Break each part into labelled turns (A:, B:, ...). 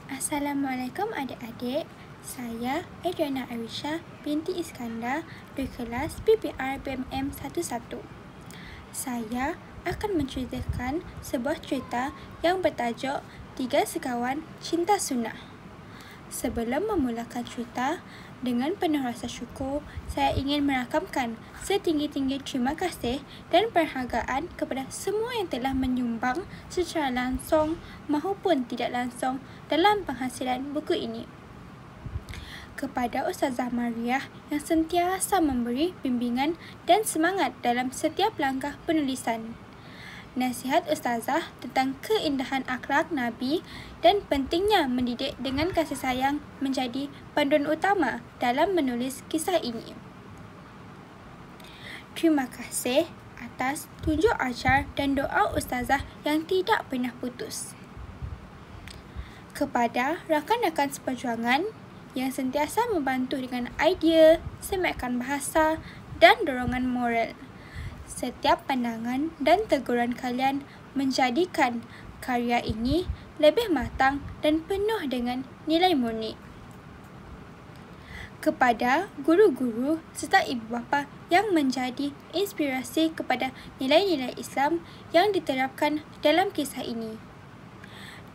A: Assalamualaikum adik-adik. Saya Adriana Arisha binti Iskandar dari kelas PPR BMM 11. Saya akan menceritakan sebuah cerita yang bertajuk Tiga Sekawan Cinta Sunnah. Sebelum memulakan cerita, dengan penuh rasa syukur, saya ingin merakamkan setinggi-tinggi terima kasih dan penghargaan kepada semua yang telah menyumbang secara langsung maupun tidak langsung dalam penghasilan buku ini. Kepada Ustazah Mariah yang sentiasa memberi bimbingan dan semangat dalam setiap langkah penulisan. Nasihat Ustazah tentang keindahan akhlak Nabi dan pentingnya mendidik dengan kasih sayang menjadi panduan utama dalam menulis kisah ini. Terima kasih atas tunjuk ajar dan doa Ustazah yang tidak pernah putus. Kepada rakan-rakan seperjuangan yang sentiasa membantu dengan idea, semakan bahasa dan dorongan moral. Setiap pandangan dan teguran kalian menjadikan karya ini lebih matang dan penuh dengan nilai murni. Kepada guru-guru serta ibu bapa yang menjadi inspirasi kepada nilai-nilai Islam yang diterapkan dalam kisah ini.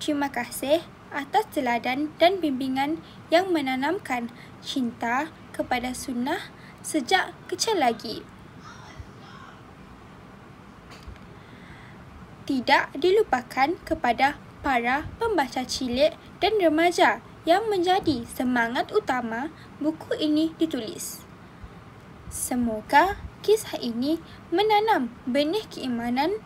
A: Terima kasih atas teladan dan bimbingan yang menanamkan cinta kepada sunnah sejak kecil lagi. Tidak dilupakan kepada para pembaca cilik dan remaja yang menjadi semangat utama buku ini ditulis. Semoga kisah ini menanam benih keimanan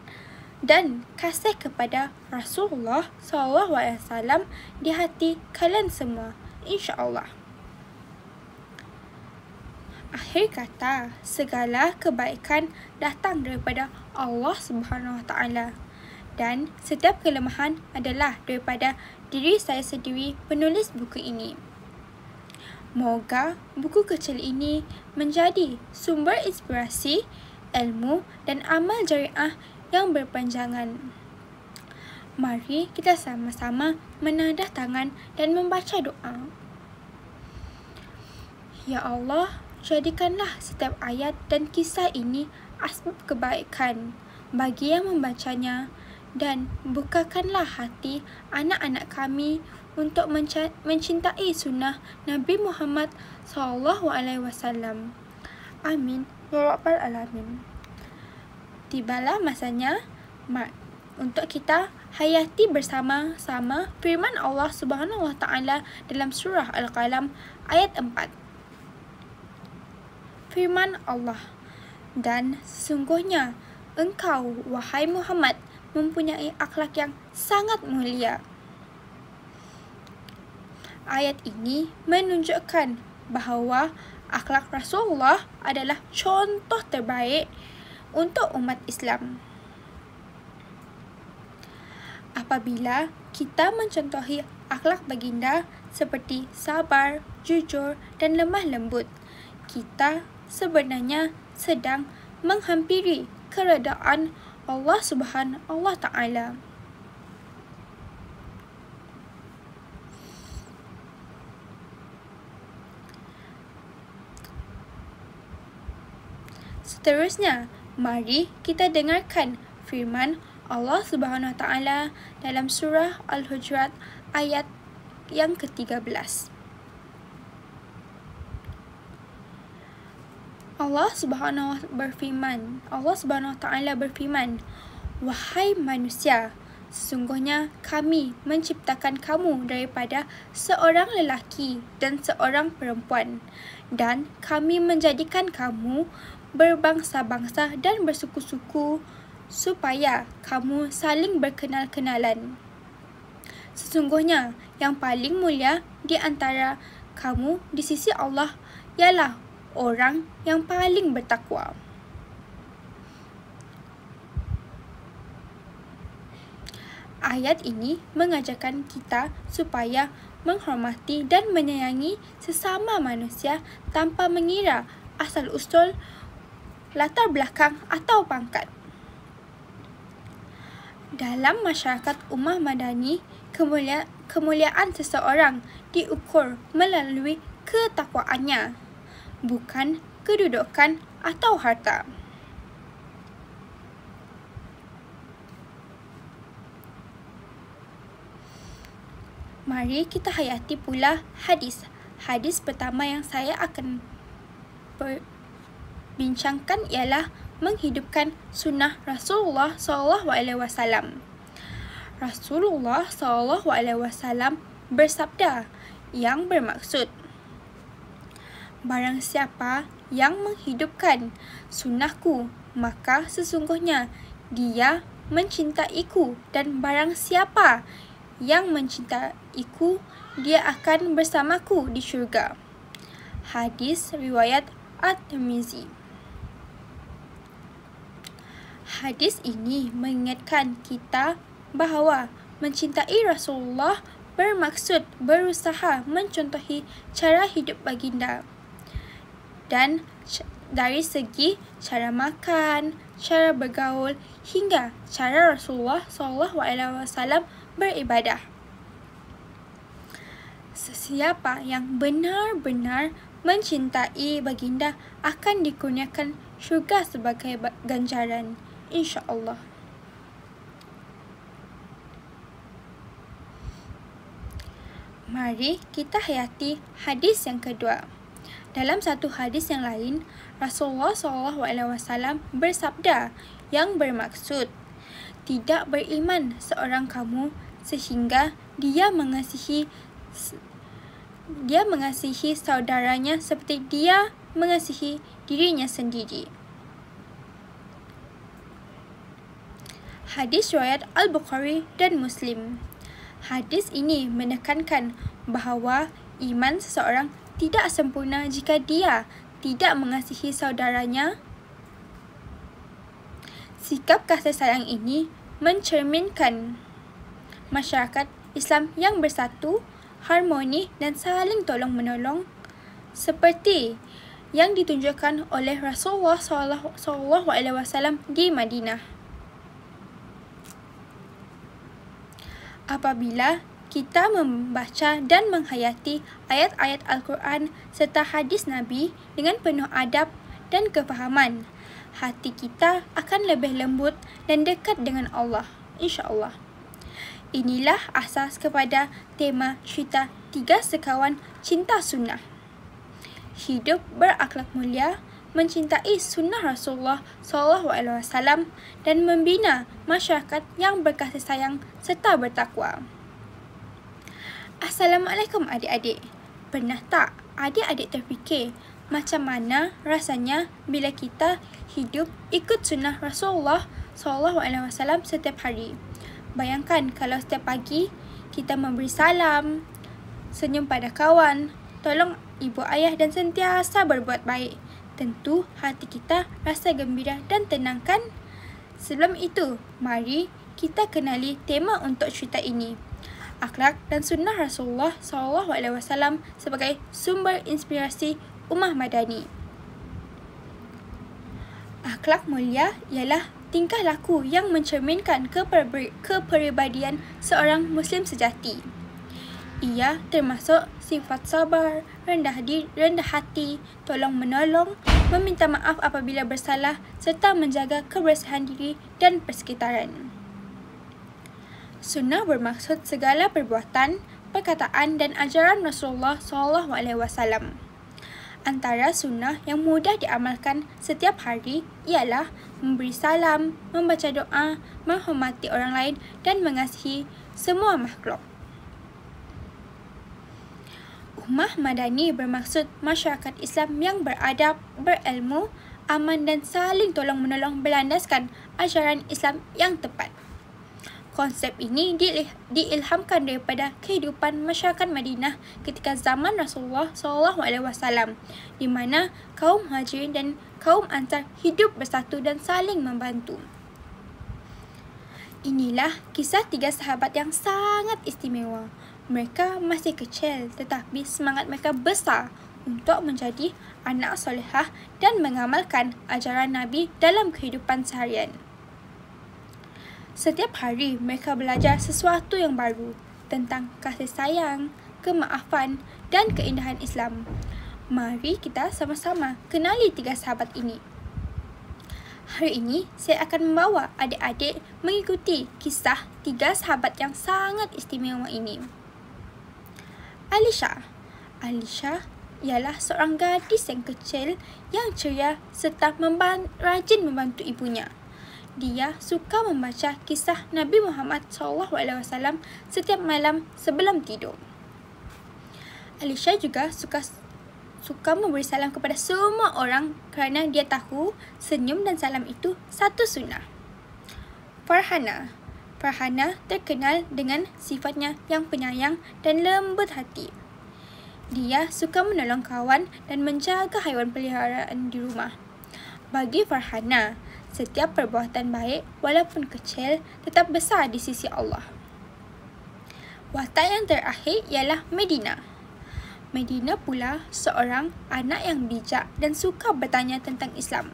A: dan kasih kepada Rasulullah SAW di hati kalian semua, insya-Allah. Akhir kata, segala kebaikan datang daripada Allah Subhanahu Wa Taala. Dan setiap kelemahan adalah daripada diri saya sendiri penulis buku ini. Moga buku kecil ini menjadi sumber inspirasi, ilmu dan amal jariah yang berpanjangan. Mari kita sama-sama menadah tangan dan membaca doa. Ya Allah, jadikanlah setiap ayat dan kisah ini asbab kebaikan bagi yang membacanya, dan bukakanlah hati anak-anak kami untuk mencintai sunnah Nabi Muhammad SAW. Amin ya rabbal alamin. Tibalah masanya untuk kita hayati bersama-sama firman Allah Subhanahu Wa Taala dalam surah Al-Qalam ayat 4. Firman Allah, dan sesungguhnya engkau wahai Muhammad mempunyai akhlak yang sangat mulia. Ayat ini menunjukkan bahawa akhlak Rasulullah adalah contoh terbaik untuk umat Islam. Apabila kita mencontohi akhlak baginda seperti sabar, jujur dan lemah lembut, kita sebenarnya sedang menghampiri keredaan Allah Subhanahu Wa Taala. Seterusnya, mari kita dengarkan firman Allah Subhanahu Wa Taala dalam surah Al-Hujurat ayat yang ke-13. Allah Subhanahu Wa Taala berfirman, wahai manusia, sesungguhnya kami menciptakan kamu daripada seorang lelaki dan seorang perempuan, dan kami menjadikan kamu berbangsa-bangsa dan bersuku-suku supaya kamu saling berkenal-kenalan. Sesungguhnya yang paling mulia di antara kamu di sisi Allah ialah orang yang paling bertakwa. Ayat ini mengajarkan kita supaya menghormati dan menyayangi sesama manusia tanpa mengira asal-usul, latar belakang atau pangkat. Dalam masyarakat ummah Madani, kemuliaan seseorang diukur melalui ketakwaannya, bukan kedudukan atau harta. Mari kita hayati pula hadis. Hadis pertama yang saya akan bincangkan ialah menghidupkan sunnah Rasulullah SAW. Rasulullah SAW bersabda yang bermaksud, barang siapa yang menghidupkan sunnahku, maka sesungguhnya dia mencintaiku, dan barang siapa yang mencintaiku, dia akan bersamaku di syurga. Hadis riwayat At-Tirmizi. Hadis ini mengingatkan kita bahawa mencintai Rasulullah bermaksud berusaha mencontohi cara hidup baginda, dan dari segi cara makan, cara bergaul, hingga cara Rasulullah SAW beribadah. Sesiapa yang benar-benar mencintai baginda akan dikurniakan syurga sebagai ganjaran, insya-Allah. Mari kita hayati hadis yang kedua. Dalam satu hadis yang lain, Rasulullah SAW bersabda yang bermaksud, tidak beriman seorang kamu sehingga dia mengasihi saudaranya seperti dia mengasihi dirinya sendiri. Hadis riwayat Al-Bukhari dan Muslim. Hadis ini menekankan bahawa iman seseorang tidak sempurna jika dia tidak mengasihi saudaranya. Sikap kasih sayang ini mencerminkan masyarakat Islam yang bersatu, harmoni dan saling tolong-menolong seperti yang ditunjukkan oleh Rasulullah SAW di Madinah. Apabila kita membaca dan menghayati ayat-ayat Al-Quran serta hadis Nabi dengan penuh adab dan kefahaman, hati kita akan lebih lembut dan dekat dengan Allah, insya-Allah. Inilah asas kepada tema cerita 3 sekawan cinta sunnah. Hidup berakhlak mulia, mencintai sunnah Rasulullah SAW dan membina masyarakat yang berkasih sayang serta bertakwa. Assalamualaikum adik-adik. Pernah tak adik-adik terfikir macam mana rasanya bila kita hidup ikut sunnah Rasulullah SAW setiap hari? Bayangkan kalau setiap pagi kita memberi salam, senyum pada kawan, tolong ibu ayah dan sentiasa berbuat baik. Tentu hati kita rasa gembira dan tenang kan? Sebelum itu, mari kita kenali tema untuk cerita ini. Akhlak dan sunnah Rasulullah SAW sebagai sumber inspirasi ummah madani. Akhlak mulia ialah tingkah laku yang mencerminkan kepribadian seorang Muslim sejati. Ia termasuk sifat sabar, rendah hati, tolong-menolong, meminta maaf apabila bersalah, serta menjaga kebersihan diri dan persekitaran. Sunnah bermaksud segala perbuatan, perkataan dan ajaran Rasulullah SAW. Antara sunnah yang mudah diamalkan setiap hari ialah memberi salam, membaca doa, menghormati orang lain dan mengasihi semua makhluk. Ummah madani bermaksud masyarakat Islam yang beradab, berilmu, aman dan saling tolong-menolong berlandaskan ajaran Islam yang tepat. Konsep ini diilhamkan daripada kehidupan masyarakat Madinah ketika zaman Rasulullah SAW, di mana kaum Muhajirin dan kaum Ansar hidup bersatu dan saling membantu. Inilah kisah 3 sahabat yang sangat istimewa. Mereka masih kecil tetapi semangat mereka besar untuk menjadi anak solehah dan mengamalkan ajaran Nabi dalam kehidupan seharian. Setiap hari mereka belajar sesuatu yang baru. tentang kasih sayang, kemaafan dan keindahan Islam. Mari kita sama-sama kenali 3 sahabat ini. Hari ini, saya akan membawa adik-adik mengikuti kisah 3 sahabat yang sangat istimewa ini. Alisha ialah seorang gadis yang kecil yang ceria serta rajin membantu ibunya. Dia suka membaca kisah Nabi Muhammad SAW setiap malam sebelum tidur. Alisha juga suka memberi salam kepada semua orang kerana dia tahu senyum dan salam itu satu sunnah. Farhana terkenal dengan sifatnya yang penyayang dan lembut hati. Dia suka menolong kawan dan menjaga haiwan peliharaan di rumah. Bagi Farhana, setiap perbuatan baik walaupun kecil tetap besar di sisi Allah. Watak yang terakhir ialah Medina pula seorang anak yang bijak dan suka bertanya tentang Islam.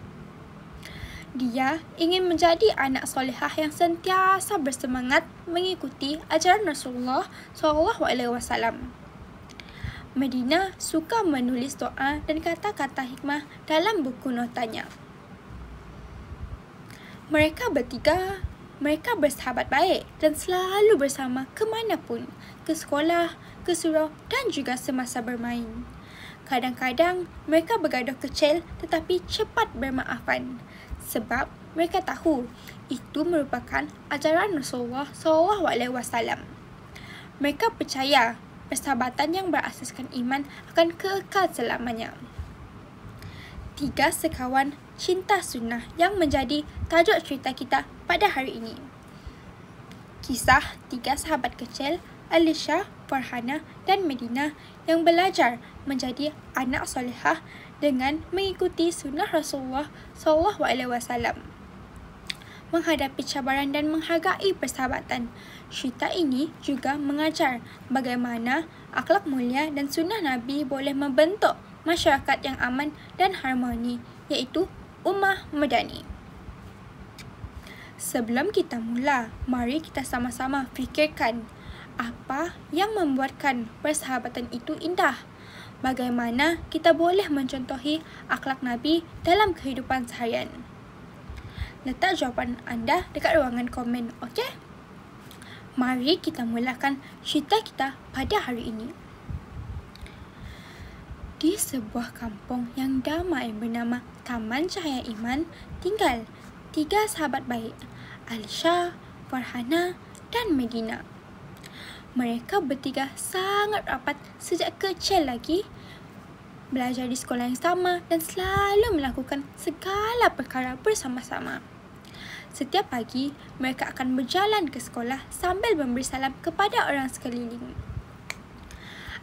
A: Dia ingin menjadi anak solehah yang sentiasa bersemangat mengikuti ajaran Rasulullah SAW. Medina suka menulis doa dan kata-kata hikmah dalam buku notanya. Mereka bersahabat baik dan selalu bersama kemanapun, ke sekolah, ke surau dan juga semasa bermain. Kadang-kadang mereka bergaduh kecil tetapi cepat bermaafan sebab mereka tahu itu merupakan ajaran Rasulullah SAW. Mereka percaya persahabatan yang berasaskan iman akan kekal selamanya. 3 sekawan cinta sunnah yang menjadi tajuk cerita kita pada hari ini. Kisah 3 sahabat kecil Alisha, Farhana dan Medina yang belajar menjadi anak solehah dengan mengikuti sunnah Rasulullah SAW. Menghadapi cabaran dan menghargai persahabatan, cerita ini juga mengajar bagaimana akhlak mulia dan sunnah Nabi boleh membentuk masyarakat yang aman dan harmoni, iaitu Ummah Madani. Sebelum kita mula, mari kita sama-sama fikirkan apa yang membuatkan persahabatan itu indah. Bagaimana kita boleh mencontohi akhlak Nabi dalam kehidupan seharian? Letak jawapan anda dekat ruangan komen, okey? Mari kita mulakan cerita kita pada hari ini. Di sebuah kampung yang damai bernama Taman Cahaya Iman, tinggal 3 sahabat baik, Alisha, Farhana dan Medina. Mereka bertiga sangat rapat sejak kecil lagi, belajar di sekolah yang sama dan selalu melakukan segala perkara bersama-sama. Setiap pagi, mereka akan berjalan ke sekolah sambil memberi salam kepada orang sekeliling.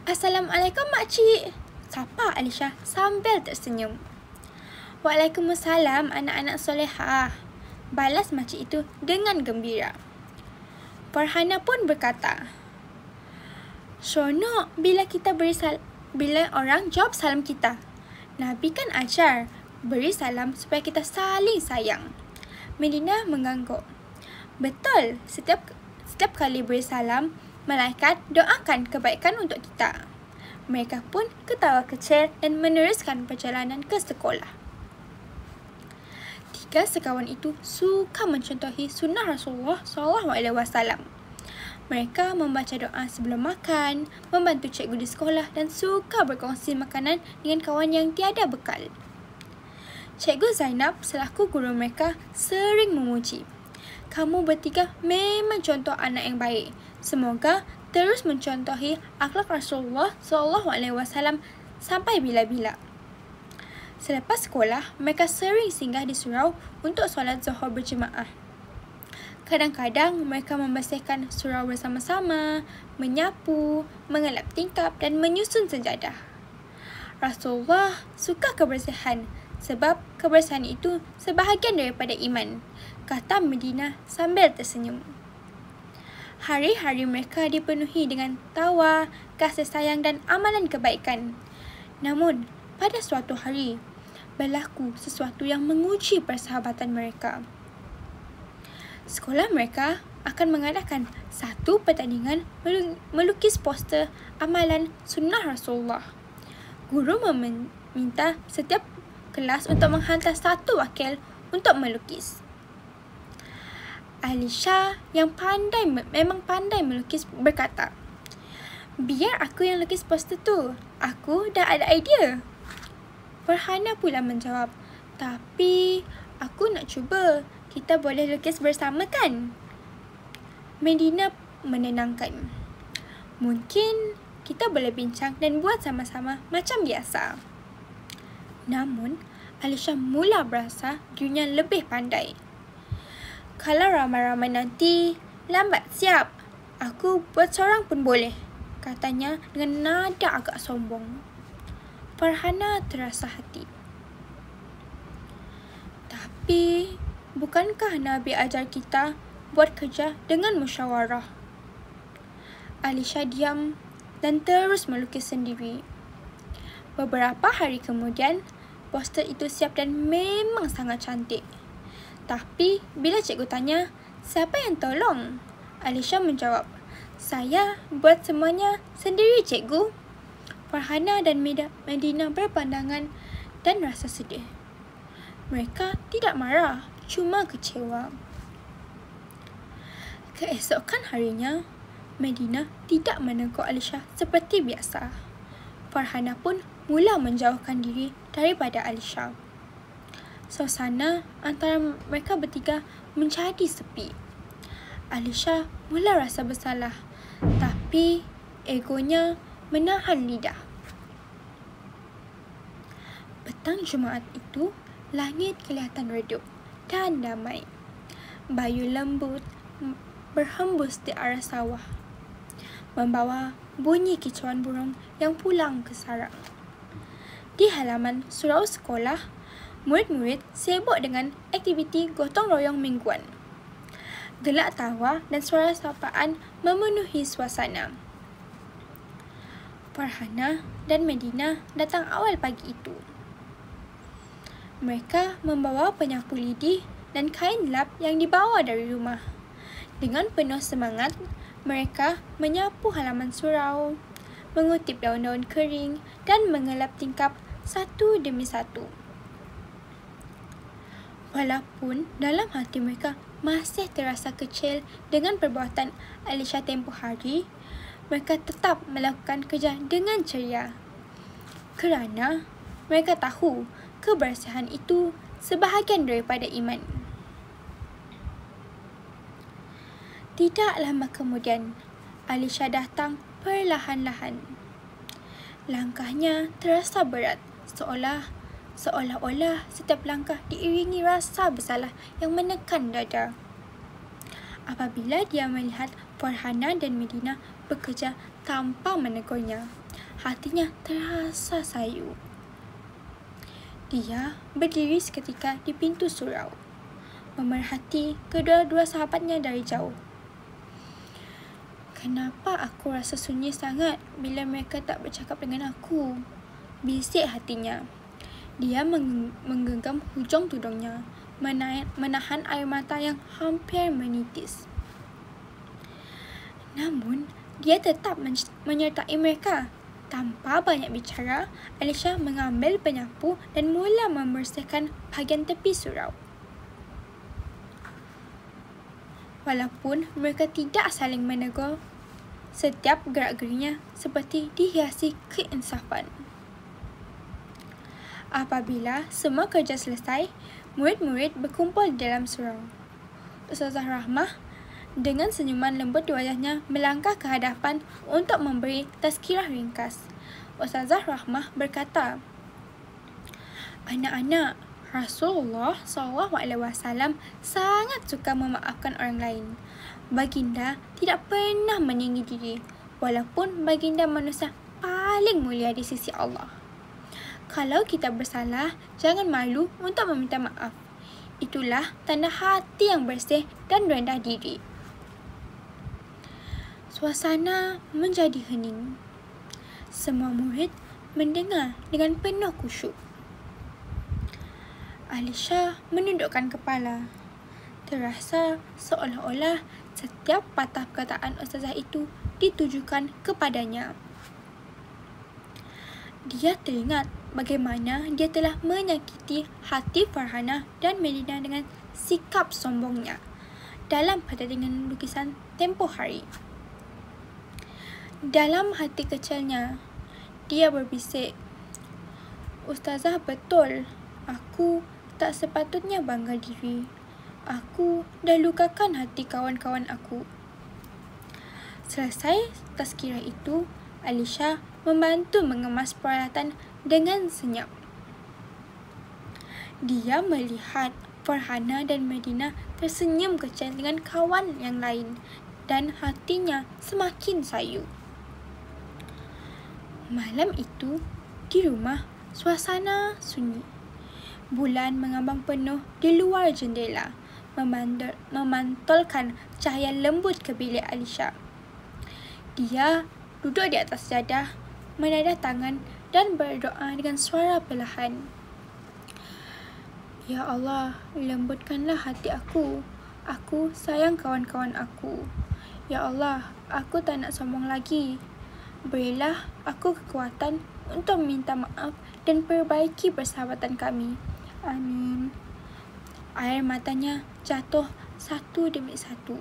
A: Assalamualaikum makcik, sapa Alisha sambil tersenyum. Waalaikumsalam anak-anak solehah, balas makcik itu dengan gembira. Farhana pun berkata, seronok bila orang jawab salam kita. Nabi kan ajar beri salam supaya kita saling sayang. Medina mengangguk. Betul, setiap kali beri salam, malaikat doakan kebaikan untuk kita. Mereka pun ketawa kecil dan meneruskan perjalanan ke sekolah. 3 sekawan itu suka mencontohi sunnah Rasulullah SAW. Mereka membaca doa sebelum makan, membantu cikgu di sekolah dan suka berkongsi makanan dengan kawan yang tiada bekal. Cikgu Zainab selaku guru mereka sering memuji, kamu bertiga memang contoh anak yang baik. Semoga terus mencontohi akhlak Rasulullah SAW sampai bila-bila. Selepas sekolah, mereka sering singgah di surau untuk solat Zuhur berjemaah. Kadang-kadang mereka membersihkan surau bersama-sama, menyapu, mengelap tingkap dan menyusun sejadah. Rasulullah suka kebersihan sebab kebersihan itu sebahagian daripada iman, kata Medina sambil tersenyum. Hari-hari mereka dipenuhi dengan tawa, kasih sayang dan amalan kebaikan. Namun, pada suatu hari, berlaku sesuatu yang menguji persahabatan mereka. Sekolah mereka akan mengadakan satu pertandingan melukis poster amalan sunnah Rasulullah. Guru meminta setiap kelas untuk menghantar satu wakil untuk melukis. Alisha yang memang pandai melukis berkata, "Biar aku yang lukis poster tu. Aku dah ada idea." Farhana pula menjawab, "Tapi aku nak cuba. Kita boleh lukis bersama kan?" Medina menenangkan, "Mungkin kita boleh bincang dan buat sama-sama macam biasa." Namun, Alisha mula berasa dirinya lebih pandai. "Kalau ramai-ramai nanti, lambat siap. Aku buat seorang pun boleh," katanya dengan nada agak sombong. Farhana terasa hati. "Tapi, bukankah Nabi ajar kita buat kerja dengan musyawarah?" Alisha diam dan terus melukis sendiri. Beberapa hari kemudian, poster itu siap dan memang sangat cantik. Tapi, bila cikgu tanya, "Siapa yang tolong?" Alisha menjawab, "Saya buat semuanya sendiri, cikgu." Farhana dan Medina berpandangan dan rasa sedih. Mereka tidak marah, cuma kecewa. Keesokan harinya, Medina tidak menegur Alisha seperti biasa. Farhana pun mula menjauhkan diri daripada Alisha. Suasana antara mereka bertiga menjadi sepi. Alisha mula rasa bersalah, tapi egonya menahan lidah. Petang Jumaat itu, langit kelihatan redup dan damai. Bayu lembut berhembus di arah sawah, membawa bunyi kicauan burung yang pulang ke sarang. Di halaman surau sekolah, murid-murid sibuk dengan aktiviti gotong royong mingguan. Gelak tawa dan suara sapaan memenuhi suasana. Farhana dan Medina datang awal pagi itu. Mereka membawa penyapu lidi dan kain lap yang dibawa dari rumah. Dengan penuh semangat, mereka menyapu halaman surau, mengutip daun-daun kering dan mengelap tingkap satu demi satu. Walaupun dalam hati mereka masih terasa kecil dengan perbuatan Alisha tempoh hari, mereka tetap melakukan kerja dengan ceria. Kerana mereka tahu kebersihan itu sebahagian daripada iman. Tidak lama kemudian, Alisha datang perlahan-lahan. Langkahnya terasa berat, seolah-olah setiap langkah diiringi rasa bersalah yang menekan dada. Apabila dia melihat Farhana dan Medina bekerja tanpa menegurnya, hatinya terasa sayu. Dia berdiri seketika di pintu surau, memerhati kedua-dua sahabatnya dari jauh. "Kenapa aku rasa sunyi sangat bila mereka tak bercakap dengan aku?" bisik hatinya. Dia menggenggam hujung tudungnya, menahan air mata yang hampir menitis. Namun, dia tetap menyertai mereka. Tanpa banyak bicara, Alisha mengambil penyapu dan mula membersihkan bahagian tepi surau. Walaupun mereka tidak saling menegur, setiap gerak-gerinya seperti dihiasi keinsafan. Apabila semua kerja selesai, murid-murid berkumpul di dalam surau. Ustazah Rahmah dengan senyuman lembut di wajahnya melangkah ke hadapan untuk memberi tazkirah ringkas. Ustazah Rahmah berkata, "Anak-anak, Rasulullah SAW sangat suka memaafkan orang lain. Baginda tidak pernah meninggi diri, walaupun baginda manusia paling mulia di sisi Allah. Kalau kita bersalah, jangan malu untuk meminta maaf. Itulah tanda hati yang bersih dan rendah diri." Suasana menjadi hening. Semua murid mendengar dengan penuh khusyuk. Alisha menundukkan kepala. Terasa seolah-olah Setiap patah perkataan ustazah itu ditujukan kepadanya. Dia teringat bagaimana dia telah menyakiti hati Farhanah dan Medina dengan sikap sombongnya dalam pertandingan lukisan tempoh hari. Dalam hati kecilnya, dia berbisik, "Ustazah betul, aku tak sepatutnya bangga diri. Aku dah lukakan hati kawan-kawan aku." Selesai tazkirah itu, Alisha membantu mengemas peralatan dengan senyap. Dia melihat Farhanah dan Medina tersenyum kecil dengan kawan yang lain dan hatinya semakin sayu. Malam itu, di rumah, suasana sunyi. Bulan mengambang penuh di luar jendela, memantulkan cahaya lembut ke bilik Alisha. Dia duduk di atas jadah, menadah tangan dan berdoa dengan suara perlahan. "Ya Allah, lembutkanlah hati aku. Aku sayang kawan-kawan aku. Ya Allah, aku tak nak sombong lagi. Berilah aku kekuatan untuk minta maaf dan perbaiki persahabatan kami. Amin." Air matanya jatuh satu demi satu,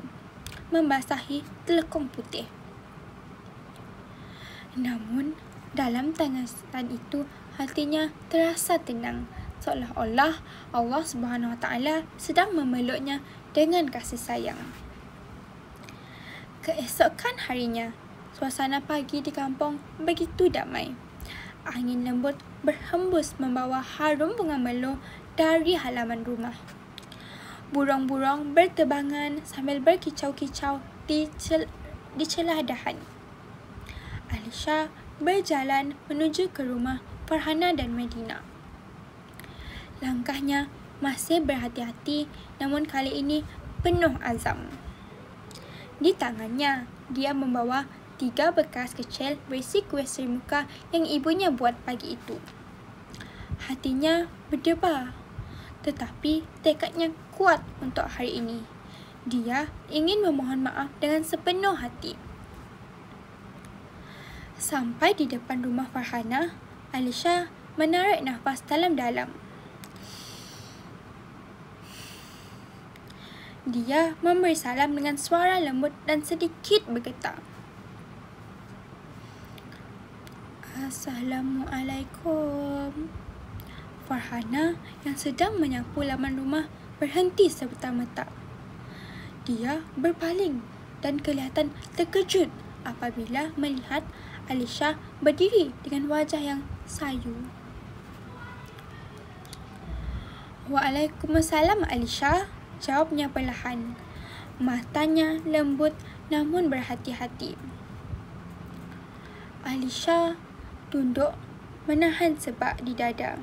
A: membasahi telekung putih. Namun, dalam tangisan itu, hatinya terasa tenang, seolah-olah Allah Subhanahu Wa Taala sedang memeluknya dengan kasih sayang. Keesokan harinya, suasana pagi di kampung begitu damai. Angin lembut berhembus membawa harum bunga melo dari halaman rumah. Burung-burung berterbangan sambil berkicau-kicau di celah dahan. Alisha berjalan menuju ke rumah Farhanah dan Medina. Langkahnya masih berhati-hati, namun kali ini penuh azam. Di tangannya, dia membawa 3 bekas kecil berisi kuih seri muka yang ibunya buat pagi itu. Hatinya berdebar, tetapi tekadnya kuat untuk hari ini. Dia ingin memohon maaf dengan sepenuh hati. Sampai di depan rumah Farhanah, Alisha menarik nafas dalam-dalam. Dia memberi salam dengan suara lembut dan sedikit bergetar. "Assalamualaikum." Farhanah yang sedang menyapu laman rumah berhenti serta-merta. Dia berpaling dan kelihatan terkejut apabila melihat Alisha berdiri dengan wajah yang sayu. "Waalaikumsalam Alisha," jawabnya perlahan. Matanya lembut namun berhati-hati. Alisha tunduk menahan sebab di dada.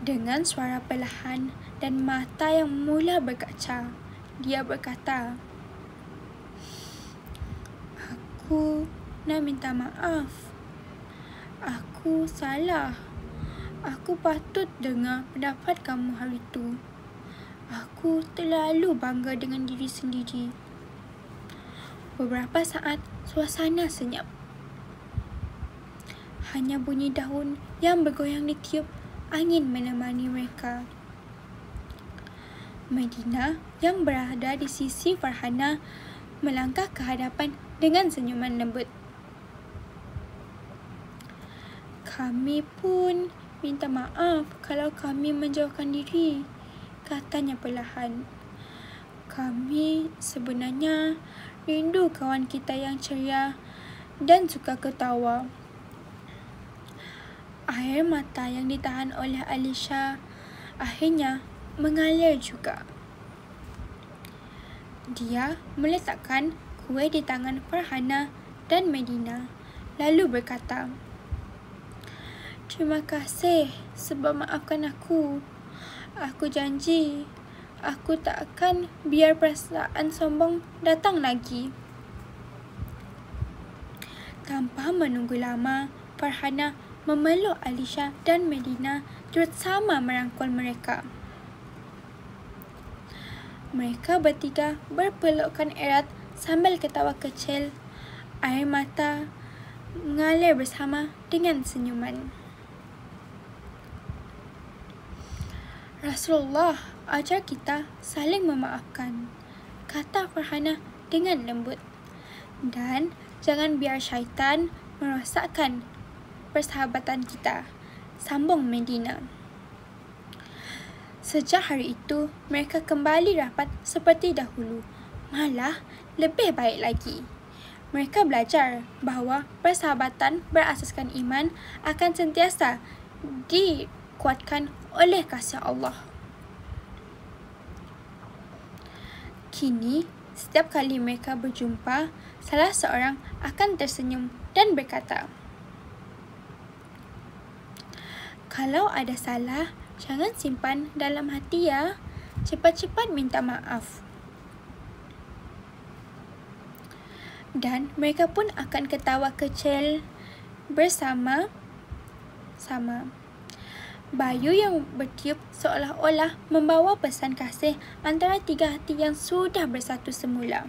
A: Dengan suara perlahan dan mata yang mula berkaca, dia berkata, "Aku nak minta maaf. Aku salah. Aku patut dengar pendapat kamu hari itu. Aku terlalu bangga dengan diri sendiri." Beberapa saat, suasana senyap. Hanya bunyi daun yang bergoyang ditiup angin menemani mereka. Medina yang berada di sisi Farhanah melangkah ke hadapan dengan senyuman lembut. "Kami pun minta maaf kalau kami menjauhkan diri," katanya perlahan. "Kami sebenarnya rindu kawan kita yang ceria dan suka ketawa." Air mata yang ditahan oleh Alisha akhirnya mengalir juga. Dia meletakkan kuih di tangan Farhanah dan Medina, lalu berkata, "Terima kasih sebab maafkan aku. Aku janji, aku tak akan biar perasaan sombong datang lagi." Tanpa menunggu lama, Farhanah memeluk Alisha dan Medina turut sama merangkul mereka. Mereka bertiga berpelukan erat sambil ketawa kecil. Air mata mengalir bersama dengan senyuman. Rasulullah ajar kita saling memaafkan, kata Farhanah dengan lembut. Dan jangan biar syaitan merosakkan persahabatan kita, sambung Medina. Sejak hari itu, mereka kembali rapat seperti dahulu, malah lebih baik lagi. Mereka belajar bahawa persahabatan berasaskan iman akan sentiasa dikuatkan oleh kasih Allah. Kini, setiap kali mereka berjumpa, salah seorang akan tersenyum dan berkata, "Kalau ada salah, jangan simpan dalam hati ya. Cepat-cepat minta maaf." Dan mereka pun akan ketawa kecil bersama-sama. Bayu yang bertiup seolah-olah membawa pesan kasih antara tiga hati yang sudah bersatu semula.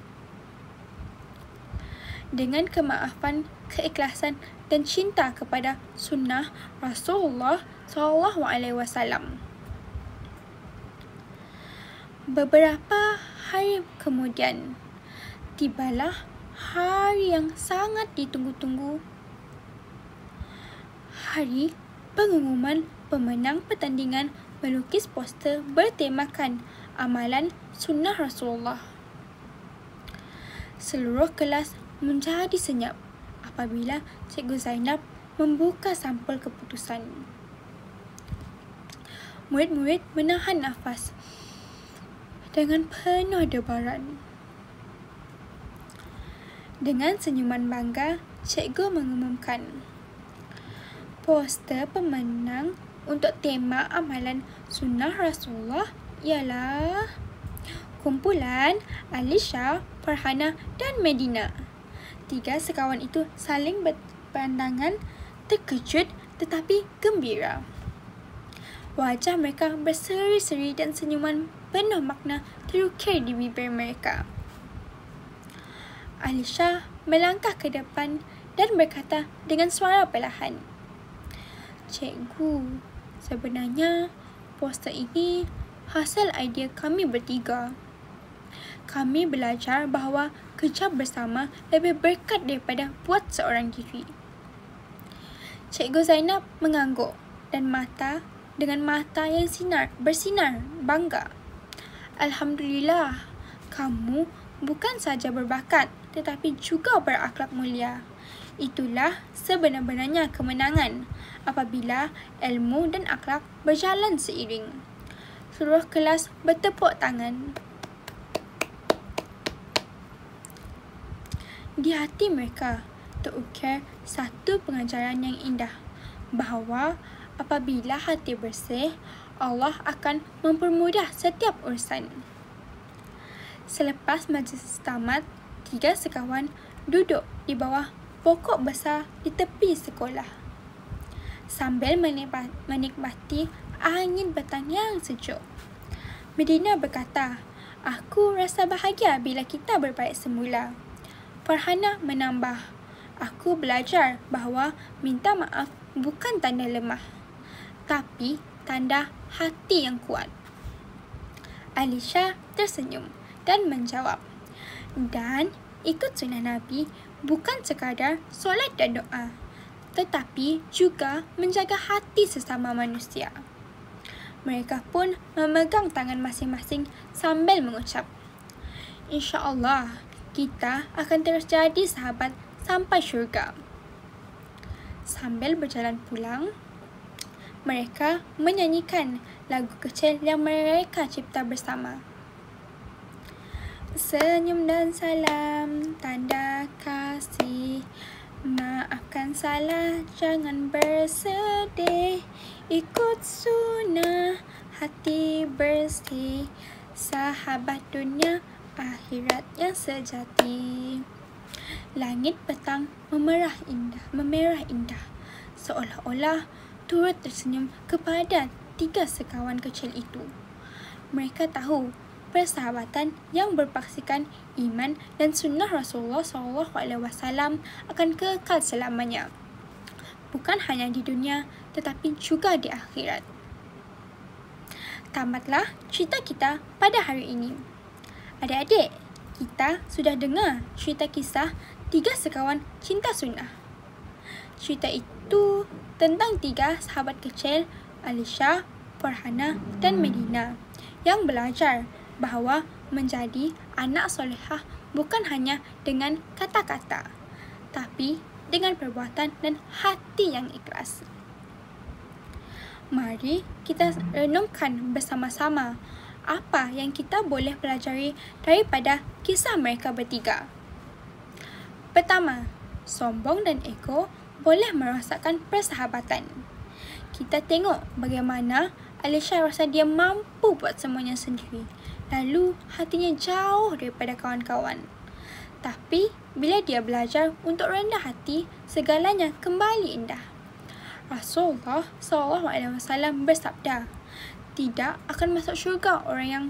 A: Dengan kemaafan, keikhlasan dan cinta kepada sunnah Rasulullah SAW. Beberapa hari kemudian, tibalah hari yang sangat ditunggu-tunggu. Hari pengumuman pemenang pertandingan melukis poster bertemakan amalan sunnah Rasulullah. Seluruh kelas menjadi senyap apabila Cikgu Zainab membuka sampul keputusan. Murid-murid menahan nafas dengan penuh debaran. Dengan senyuman bangga, cikgu mengumumkan, poster pemenang untuk tema amalan sunnah Rasulullah ialah kumpulan Alisha, Farhanah dan Medina. Tiga sekawan itu saling berpandangan terkejut tetapi gembira. Wajah mereka berseri-seri dan senyuman penuh makna terukir di bibir mereka. Alisha melangkah ke depan dan berkata dengan suara perlahan, "Cikgu, sebenarnya poster ini hasil idea kami bertiga. Kami belajar bahawa kerja bersama lebih berkat daripada buat seorang diri." Cikgu Zainab mengangguk dan dengan mata yang bersinar bangga. "Alhamdulillah, kamu bukan saja berbakat tetapi juga berakhlak mulia. Itulah sebenar-benarnya kemenangan apabila ilmu dan akhlak berjalan seiring." Seluruh kelas bertepuk tangan. Di hati mereka terukir satu pengajaran yang indah, bahawa apabila hati bersih, Allah akan mempermudah setiap urusan. Selepas majlis tamat, tiga sekawan duduk di bawah pokok besar di tepi sekolah sambil menikmati angin petang yang sejuk. Medina berkata, "Aku rasa bahagia bila kita berbaik semula." Farhanah menambah, "Aku belajar bahawa minta maaf bukan tanda lemah, tapi tanda hati yang kuat." Alisha tersenyum dan menjawab, "Dan ikut sunnah Nabi bukan sekadar solat dan doa, tetapi juga menjaga hati sesama manusia." Mereka pun memegang tangan masing-masing sambil mengucap, "InsyaAllah, kita akan terus jadi sahabat sampai syurga." Sambil berjalan pulang, mereka menyanyikan lagu kecil yang mereka cipta bersama. Senyum dan salam, tanda kasih. Maafkan salah, jangan bersedih. Ikut sunnah, hati bersih. Sahabat dunia, akhirat yang sejati. Langit petang memerah indah, seolah-olah turut tersenyum kepada tiga sekawan kecil itu. Mereka tahu persahabatan yang berpaksikan iman dan sunnah Rasulullah SAW akan kekal selamanya. Bukan hanya di dunia, tetapi juga di akhirat. Tamatlah cerita kita pada hari ini. Adik-adik, kita sudah dengar cerita kisah 3 sekawan cinta sunnah. Cerita itu tentang 3 sahabat kecil, Alisha, Farhana, dan Medina, yang belajar bahawa menjadi anak solehah bukan hanya dengan kata-kata, tapi dengan perbuatan dan hati yang ikhlas. Mari kita renungkan bersama-sama apa yang kita boleh pelajari daripada kisah mereka bertiga. Pertama, sombong dan ego boleh merosakkan persahabatan. Kita tengok bagaimana Alisha rasa dia mampu buat semuanya sendiri, lalu hatinya jauh daripada kawan-kawan. Tapi bila dia belajar untuk rendah hati, segalanya kembali indah. Rasulullah SAW bersabda, tidak akan masuk syurga orang yang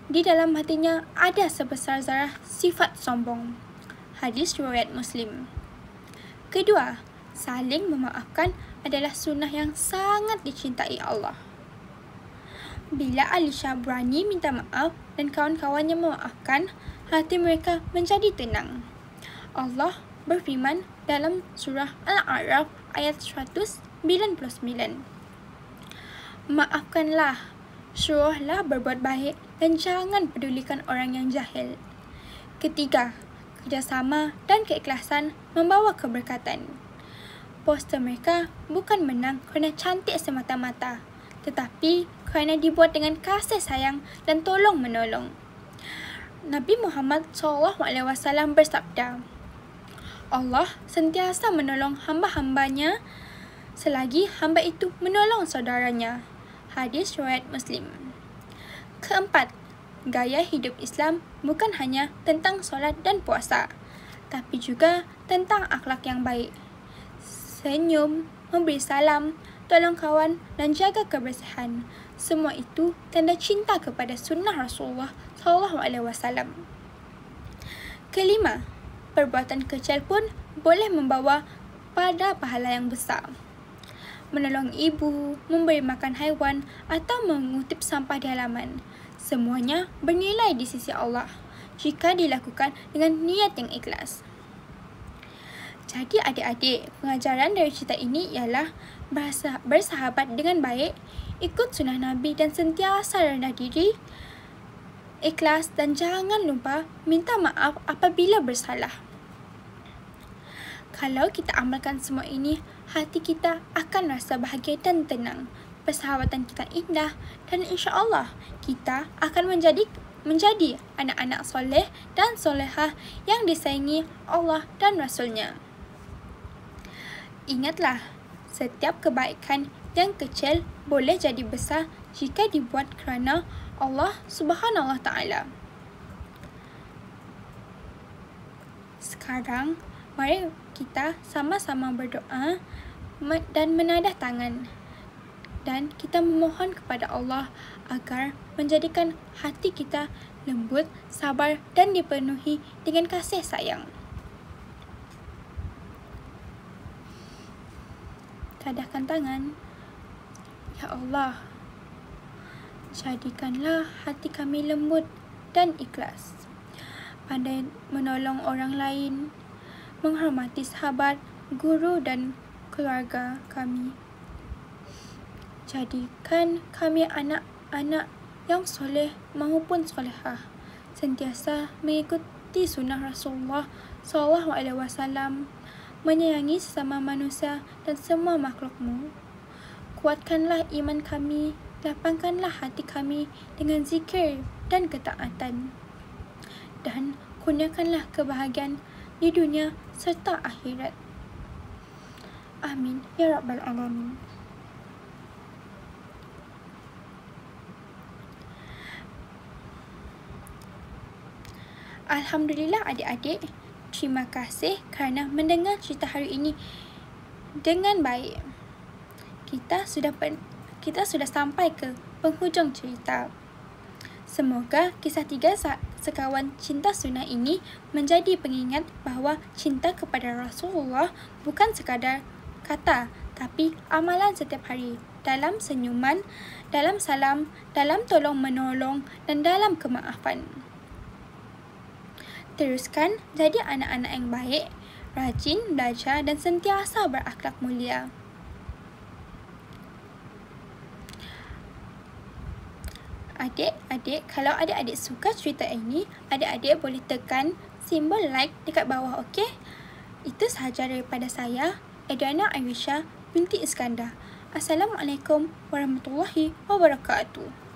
A: di dalam hatinya ada sebesar zarah sifat sombong. Hadis riwayat Muslim. Kedua, saling memaafkan adalah sunnah yang sangat dicintai Allah. Bila Alisha berani minta maaf dan kawan-kawannya memaafkan, hati mereka menjadi tenang. Allah berfirman dalam surah Al-A'raf ayat 199. Maafkanlah, suruhlah berbuat baik dan jangan pedulikan orang yang jahil. Ketiga, kerjasama dan keikhlasan membawa keberkatan. Poster mereka bukan menang kerana cantik semata-mata, tetapi kerana dibuat dengan kasih sayang dan tolong-menolong. Nabi Muhammad SAW bersabda, Allah sentiasa menolong hamba-hambanya selagi hamba itu menolong saudaranya. Hadis riwayat Muslim. Keempat, gaya hidup Islam bukan hanya tentang solat dan puasa, tapi juga tentang akhlak yang baik. Senyum, memberi salam, tolong kawan dan jaga kebersihan. Semua itu tanda cinta kepada sunnah Rasulullah SAW. Kelima, perbuatan kecil pun boleh membawa pada pahala yang besar. Menolong ibu, memberi makan haiwan atau mengutip sampah di halaman. Semuanya bernilai di sisi Allah jika dilakukan dengan niat yang ikhlas. Jadi adik-adik, pengajaran dari cerita ini ialah bersahabat dengan baik, ikut sunnah Nabi dan sentiasa rendah diri, ikhlas dan jangan lupa minta maaf apabila bersalah. Kalau kita amalkan semua ini, hati kita akan rasa bahagia dan tenang, persahabatan kita indah dan insya-Allah kita akan menjadi anak-anak soleh dan solehah yang disayangi Allah dan Rasulnya. Ingatlah, setiap kebaikan yang kecil boleh jadi besar jika dibuat kerana Allah Subhanahu Wa Taala. Sekarang, mari kita sama-sama berdoa dan menadah tangan. Dan kita memohon kepada Allah agar menjadikan hati kita lembut, sabar dan dipenuhi dengan kasih sayang. Tadahkan tangan. Ya Allah, jadikanlah hati kami lembut dan ikhlas, pandai menolong orang lain, menghormati sahabat, guru dan keluarga kami. Jadikan kami anak-anak yang soleh maupun solehah, sentiasa mengikuti sunnah Rasulullah SAW, menyayangi sesama manusia dan semua makhlukmu. Kuatkanlah iman kami, lapangkanlah hati kami dengan zikir dan ketaatan, dan kurniakanlah kebahagiaan di dunia serta akhirat. Amin ya Rabbal Alamin. Alhamdulillah adik-adik, terima kasih kerana mendengar cerita hari ini dengan baik. Kita sudah sampai ke penghujung cerita. Semoga kisah 3 sekawan cinta sunnah ini menjadi pengingat bahawa cinta kepada Rasulullah bukan sekadar kata, tapi amalan setiap hari, dalam senyuman, dalam salam, dalam tolong-menolong, dan dalam kemaafan. Teruskan jadi anak-anak yang baik, rajin belajar dan sentiasa berakhlak mulia. Adik-adik, kalau adik-adik suka cerita ini, adik-adik boleh tekan simbol like dekat bawah, okey? Itu sahaja daripada saya, Adriana Aisyah binti Iskandar. Assalamualaikum warahmatullahi wabarakatuh.